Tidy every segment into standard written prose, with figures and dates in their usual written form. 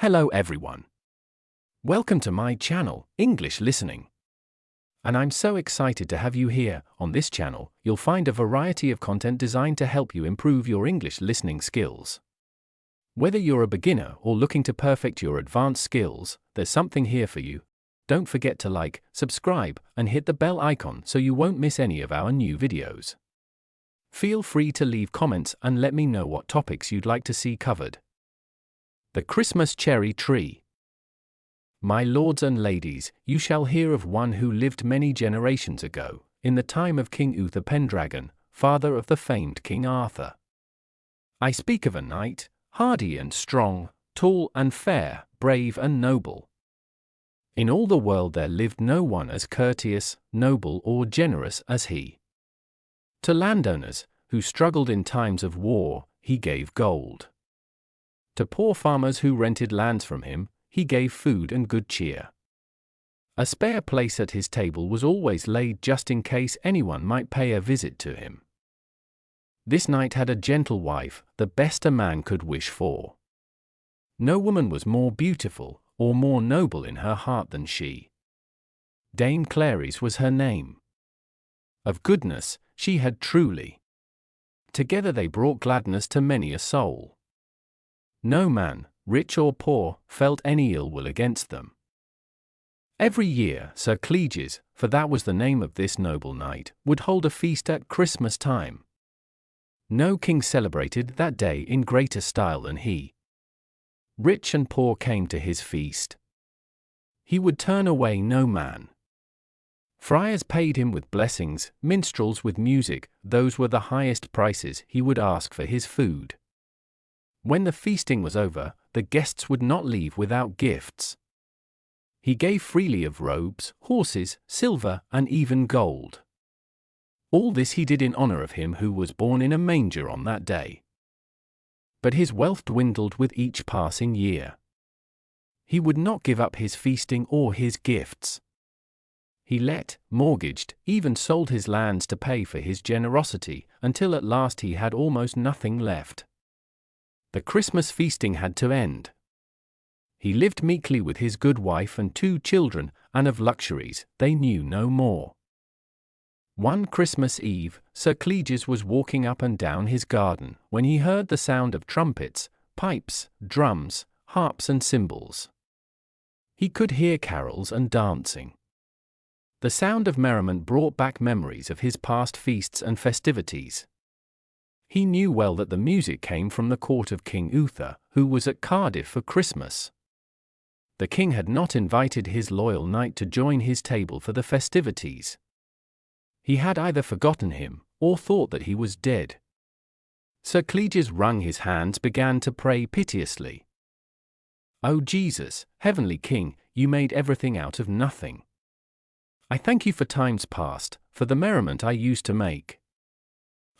Hello everyone. Welcome to my channel, English Listening. And I'm so excited to have you here. On this channel, you'll find a variety of content designed to help you improve your English listening skills. Whether you're a beginner or looking to perfect your advanced skills, there's something here for you. Don't forget to like, subscribe, and hit the bell icon so you won't miss any of our new videos. Feel free to leave comments and let me know what topics you'd like to see covered. The Christmas Cherry Tree. My lords and ladies, you shall hear of one who lived many generations ago, in the time of King Uther Pendragon, father of the famed King Arthur. I speak of a knight, hardy and strong, tall and fair, brave and noble. In all the world there lived no one as courteous, noble or generous as he. To landowners, who struggled in times of war, he gave gold. To poor farmers who rented lands from him, he gave food and good cheer. A spare place at his table was always laid just in case anyone might pay a visit to him. This knight had a gentle wife, the best a man could wish for. No woman was more beautiful, or more noble in her heart than she. Dame Cleges was her name. Of goodness, she had truly. Together they brought gladness to many a soul. No man, rich or poor, felt any ill will against them. Every year, Sir Cleges, for that was the name of this noble knight, would hold a feast at Christmas time. No king celebrated that day in greater style than he. Rich and poor came to his feast. He would turn away no man. Friars paid him with blessings, minstrels with music, those were the highest prices he would ask for his food. When the feasting was over, the guests would not leave without gifts. He gave freely of robes, horses, silver, and even gold. All this he did in honor of him who was born in a manger on that day. But his wealth dwindled with each passing year. He would not give up his feasting or his gifts. He let, mortgaged, even sold his lands to pay for his generosity, until at last he had almost nothing left. The Christmas feasting had to end. He lived meekly with his good wife and 2 children, and of luxuries they knew no more. One Christmas Eve, Sir Cleges was walking up and down his garden, when he heard the sound of trumpets, pipes, drums, harps and cymbals. He could hear carols and dancing. The sound of merriment brought back memories of his past feasts and festivities. He knew well that the music came from the Court of King Uther, who was at Cardiff for Christmas. The king had not invited his loyal knight to join his table for the festivities. He had either forgotten him, or thought that he was dead. Sir Cleges wrung his hands, began to pray piteously. "O Jesus, heavenly King, you made everything out of nothing. I thank you for times past, for the merriment I used to make.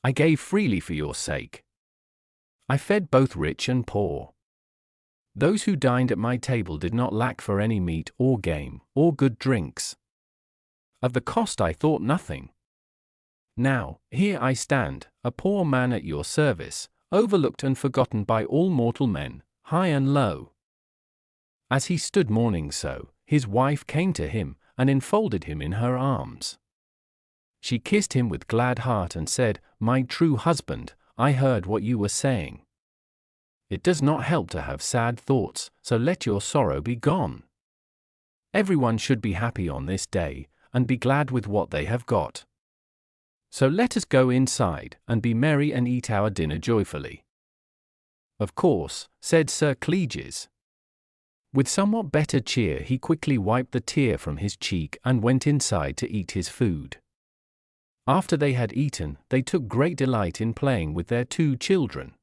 I gave freely for your sake. I fed both rich and poor. Those who dined at my table did not lack for any meat or game, or good drinks. Of the cost I thought nothing. Now, here I stand, a poor man at your service, overlooked and forgotten by all mortal men, high and low." As he stood mourning so, his wife came to him, and enfolded him in her arms. She kissed him with glad heart and said, "My true husband, I heard what you were saying. It does not help to have sad thoughts, so let your sorrow be gone. Everyone should be happy on this day, and be glad with what they have got. So let us go inside, and be merry and eat our dinner joyfully." "Of course," said Sir Cleges. With somewhat better cheer he quickly wiped the tear from his cheek and went inside to eat his food. After they had eaten, they took great delight in playing with their 2 children.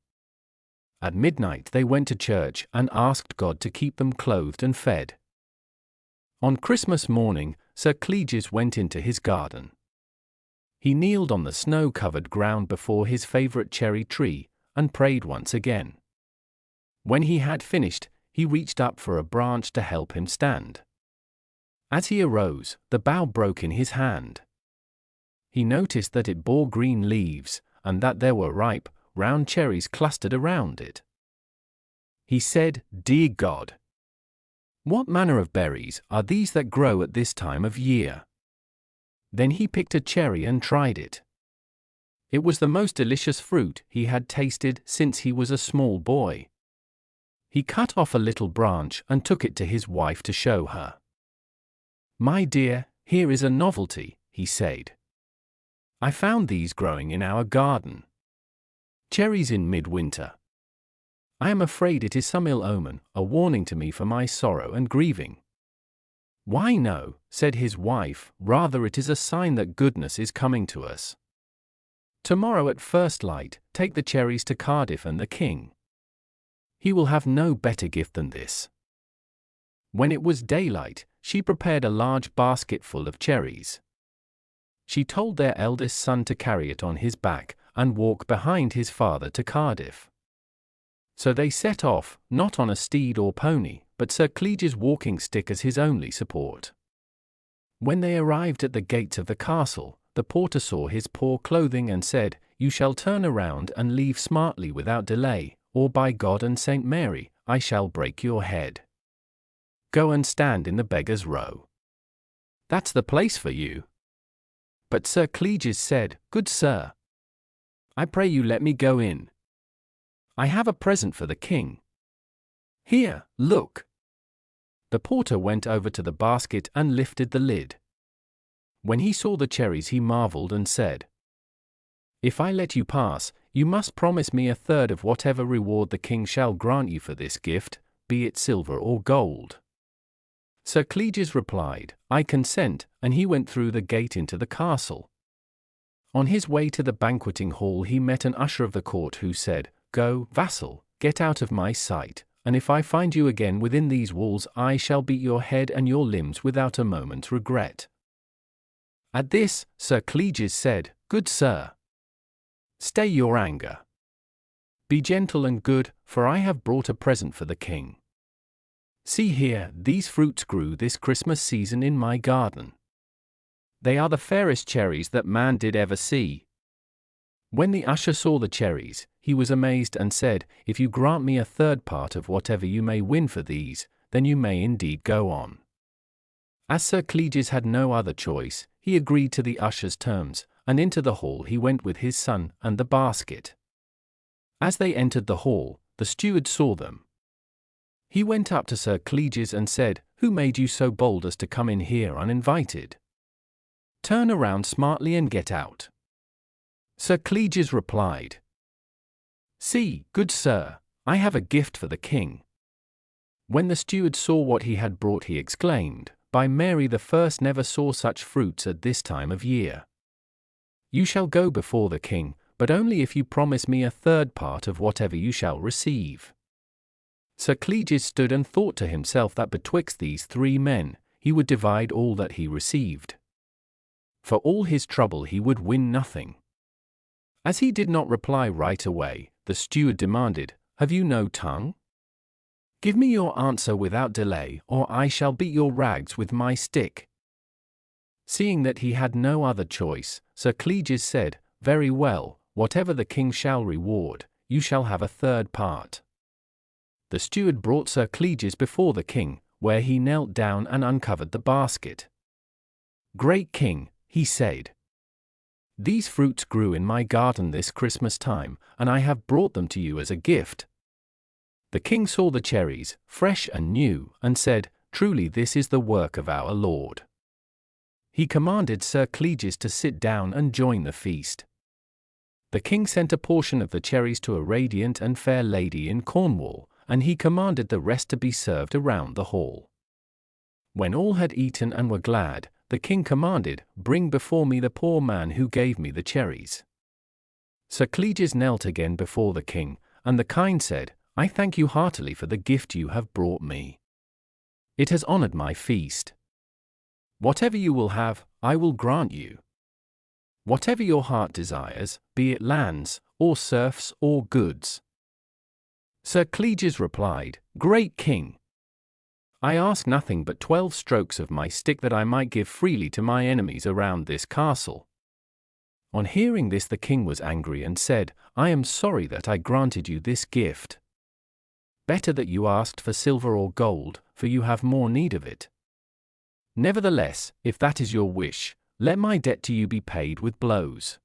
At midnight they went to church and asked God to keep them clothed and fed. On Christmas morning, Sir Cleges went into his garden. He kneeled on the snow-covered ground before his favorite cherry tree, and prayed once again. When he had finished, he reached up for a branch to help him stand. As he arose, the bough broke in his hand. He noticed that it bore green leaves, and that there were ripe, round cherries clustered around it. He said, "Dear God, What manner of berries are these that grow at this time of year? Then he picked a cherry and tried it. It was the most delicious fruit he had tasted since he was a small boy. He cut off a little branch and took it to his wife to show her. "My dear, here is a novelty," he said. "I found these growing in our garden. Cherries in midwinter. I am afraid it is some ill omen, a warning to me for my sorrow and grieving." "Why no," said his wife, "rather it is a sign that goodness is coming to us. Tomorrow at first light, take the cherries to Cardiff and the king. He will have no better gift than this." When it was daylight, she prepared a large basket full of cherries. She told their eldest son to carry it on his back and walk behind his father to Cardiff. So they set off, not on a steed or pony, but Sir Cleges' walking stick as his only support. When they arrived at the gates of the castle, the porter saw his poor clothing and said, "You shall turn around and leave smartly without delay, or by God and St. Mary, I shall break your head. Go and stand in the beggars' row. That's the place for you." But Sir Cleges said, "Good sir, I pray you let me go in. I have a present for the king. Here, look." The porter went over to the basket and lifted the lid. When he saw the cherries he marveled and said, "If I let you pass, you must promise me a third of whatever reward the king shall grant you for this gift, be it silver or gold." Sir Cleges replied, "I consent," and he went through the gate into the castle. On his way to the banqueting hall he met an usher of the court who said, "Go, vassal, get out of my sight, and if I find you again within these walls I shall beat your head and your limbs without a moment's regret." At this, Sir Cleges said, "Good sir, stay your anger. Be gentle and good, for I have brought a present for the king. See here, these fruits grew this Christmas season in my garden. They are the fairest cherries that man did ever see." When the usher saw the cherries, he was amazed and said, "If you grant me a third part of whatever you may win for these, then you may indeed go on." As Sir Cleges had no other choice, he agreed to the usher's terms, and into the hall he went with his son and the basket. As they entered the hall, the steward saw them. He went up to Sir Cleges and said, "Who made you so bold as to come in here uninvited? Turn around smartly and get out." Sir Cleges replied, "See, good sir, I have a gift for the king." When the steward saw what he had brought he exclaimed, "By Mary the First never saw such fruits at this time of year. You shall go before the king, but only if you promise me a third part of whatever you shall receive." Sir Cleges stood and thought to himself that betwixt these three men, he would divide all that he received. For all his trouble he would win nothing. As he did not reply right away, the steward demanded, "Have you no tongue? Give me your answer without delay, or I shall beat your rags with my stick." Seeing that he had no other choice, Sir Cleges said, "Very well, whatever the king shall reward, you shall have a third part." The steward brought Sir Cleges before the king, where he knelt down and uncovered the basket. "Great king," he said, "these fruits grew in my garden this Christmas time, and I have brought them to you as a gift." The king saw the cherries, fresh and new, and said, "Truly this is the work of our Lord." He commanded Sir Cleges to sit down and join the feast. The king sent a portion of the cherries to a radiant and fair lady in Cornwall, and he commanded the rest to be served around the hall. When all had eaten and were glad, the king commanded, "Bring before me the poor man who gave me the cherries." Sir Cleges knelt again before the king, and the kind said, "I thank you heartily for the gift you have brought me. It has honored my feast. Whatever you will have, I will grant you. Whatever your heart desires, be it lands, or serfs, or goods." Sir Cleges replied, "Great king, I ask nothing but 12 strokes of my stick that I might give freely to my enemies around this castle." On hearing this the king was angry and said, "I am sorry that I granted you this gift. Better that you asked for silver or gold, for you have more need of it. Nevertheless, if that is your wish, let my debt to you be paid with blows.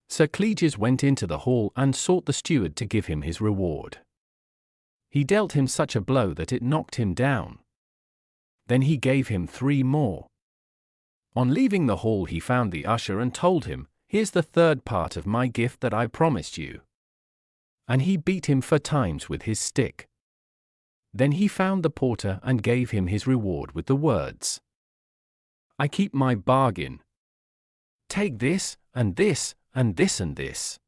Sir Cleges went into the hall and sought the steward to give him his reward. He dealt him such a blow that it knocked him down. Then he gave him 3 more. On leaving the hall he found the usher and told him, "Here's the 3rd part of my gift that I promised you." And he beat him 4 times with his stick. Then he found the porter and gave him his reward with the words, "I keep my bargain. Take this, and this, and this, and this."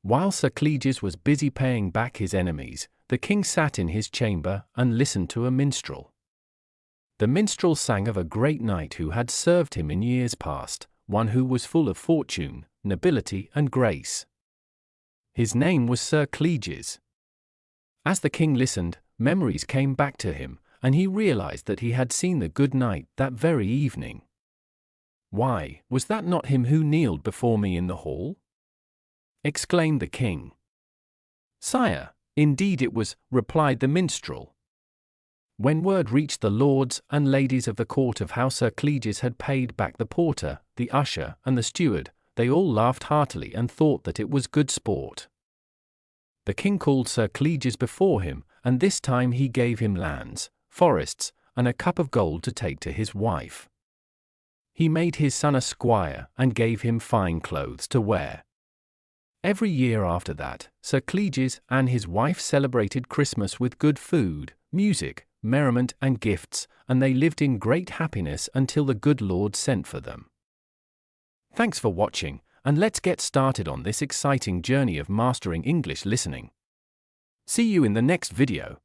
While Sir Cleges was busy paying back his enemies, the king sat in his chamber and listened to a minstrel. The minstrel sang of a great knight who had served him in years past, one who was full of fortune, nobility, and grace. His name was Sir Cleges. As the king listened, memories came back to him, and he realized that he had seen the good knight that very evening. "Why, was that not him who kneeled before me in the hall?" exclaimed the king. "Sire, indeed it was," replied the minstrel. When word reached the lords and ladies of the court of how Sir Cleges had paid back the porter, the usher, and the steward, they all laughed heartily and thought that it was good sport. The king called Sir Cleges before him, and this time he gave him lands, forests, and a cup of gold to take to his wife. He made his son a squire and gave him fine clothes to wear. Every year after that, Sir Cleges and his wife celebrated Christmas with good food, music, merriment, and gifts, and they lived in great happiness until the good Lord sent for them. Thanks for watching, and let's get started on this exciting journey of mastering English listening. See you in the next video.